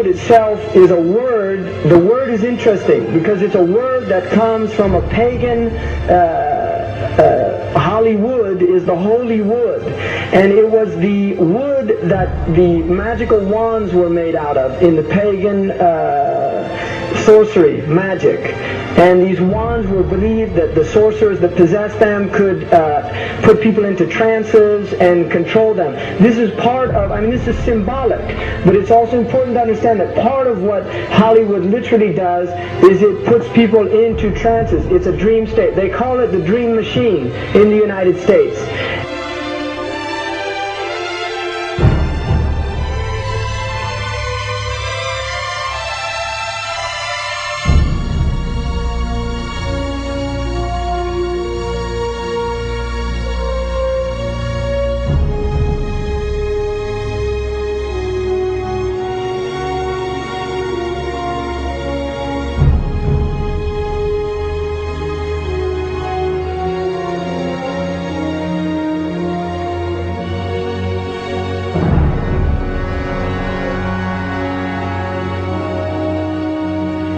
Hollywood itself is a word. The word is interesting because it's a word that comes from a pagan. Hollywood is the holy wood, and it was the wood that the magical wands were made out of in the pagan sorcery, magic. And these wands were believed that the sorcerers that possessed them could put people into trances and control them. This is part of, this is symbolic, but it's also important to understand that part of what Hollywood literally does is it puts people into trances. It's a dream state. They call it the dream machine in the United States.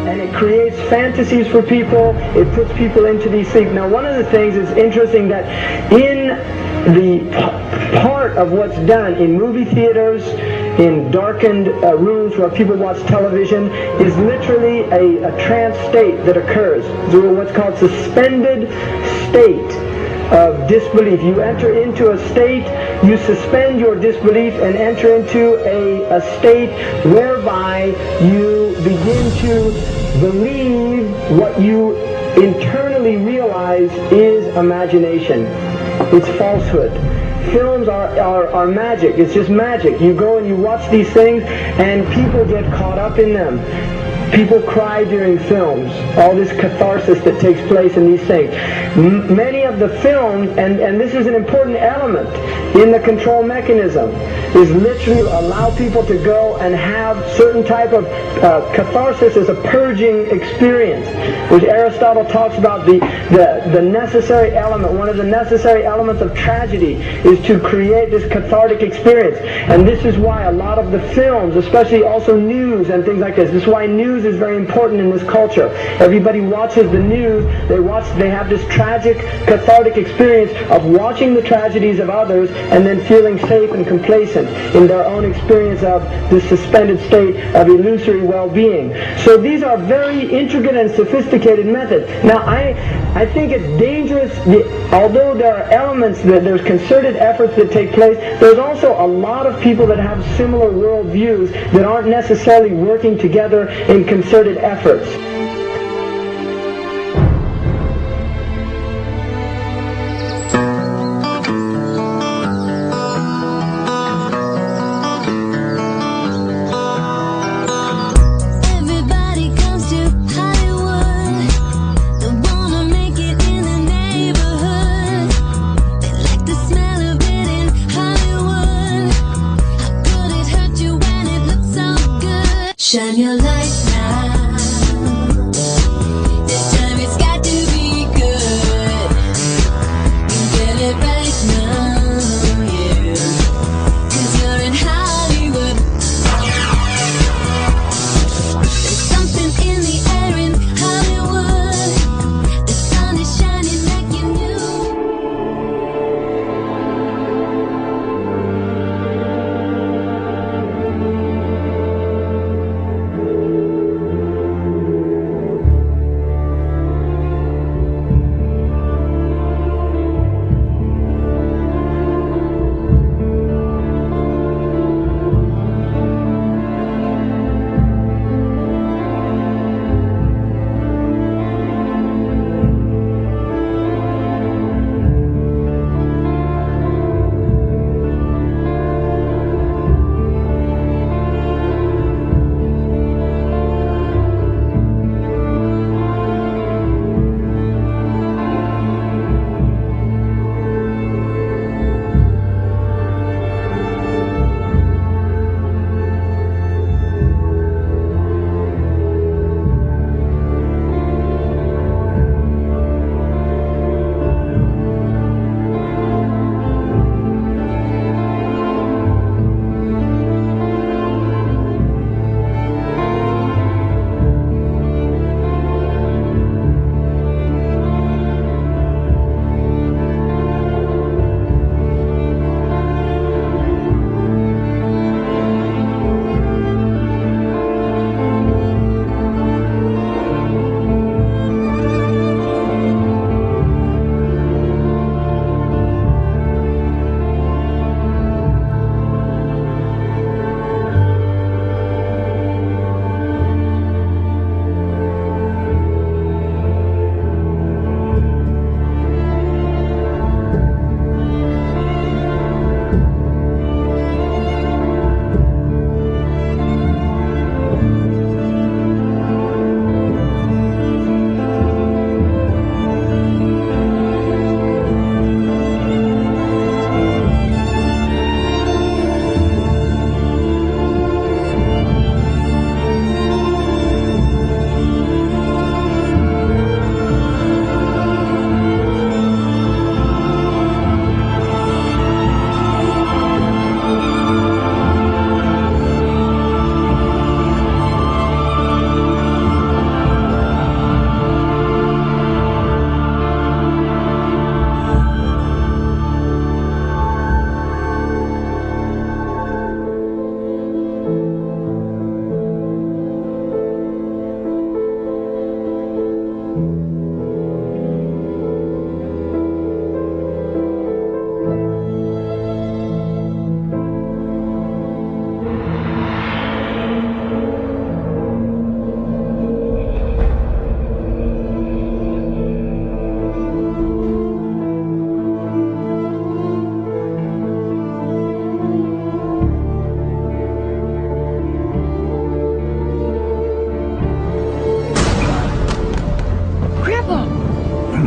And it creates fantasies for people. It puts people into these things. Now, one of the things is interesting that in the part of what's done in movie theaters, in darkened rooms where people watch television, is literally a trance state that occurs. So what's called suspended state of disbelief. You enter into a state, you suspend your disbelief and enter into a state whereby you begin to believe what you internally realize is imagination. It's falsehood. Films are magic. It's just magic. You go and you watch these things and people get caught up in them. People cry during films, all this catharsis that takes place in these things. Many of the films, and this is an important element in the control mechanism, is literally allow people to go and have certain type of catharsis as a purging experience, which Aristotle talks about the necessary element. One of the necessary elements of tragedy is to create this cathartic experience. And this is why a lot of the films, especially also news and things like this is why news is very important in this culture. Everybody watches the news. They have this tragic, cathartic experience of watching the tragedies of others and then feeling safe and complacent in their own experience of this suspended state of illusory well-being. So these are very intricate and sophisticated methods. Now, I think it's dangerous, although there are elements that there's concerted efforts that take place, there's also a lot of people that have similar worldviews that aren't necessarily working together in concerted efforts. Shine your light now.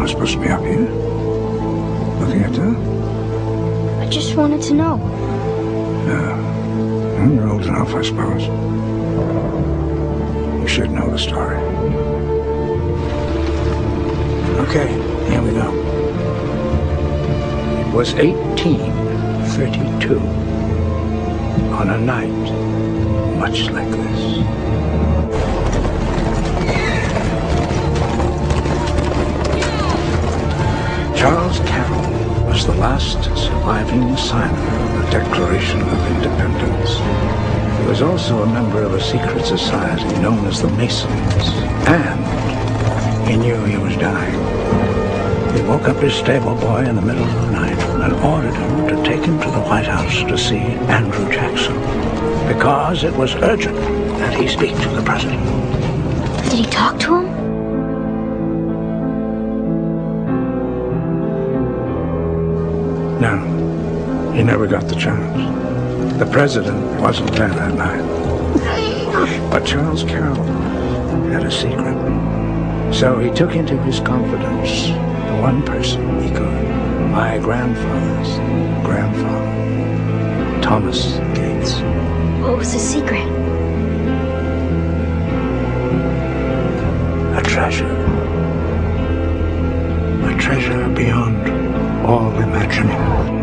not supposed to be up here. Looking at that? I just wanted to know. Yeah. Well, you're old enough, I suppose. You should know the story. Okay, here we go. It was 1832. On a night much like this. Charles Carroll was the last surviving signer of the Declaration of Independence. He was also a member of a secret society known as the Masons, and he knew he was dying. He woke up his stable boy in the middle of the night and ordered him to take him to the White House to see Andrew Jackson, because it was urgent that he speak to the president. Did he talk to him? No, he never got the chance. The president wasn't there that night. But Charles Carroll had a secret. So he took into his confidence the one person he could. My grandfather's grandfather, Thomas Gates. What was his secret? A treasure. A treasure beyond all imagining.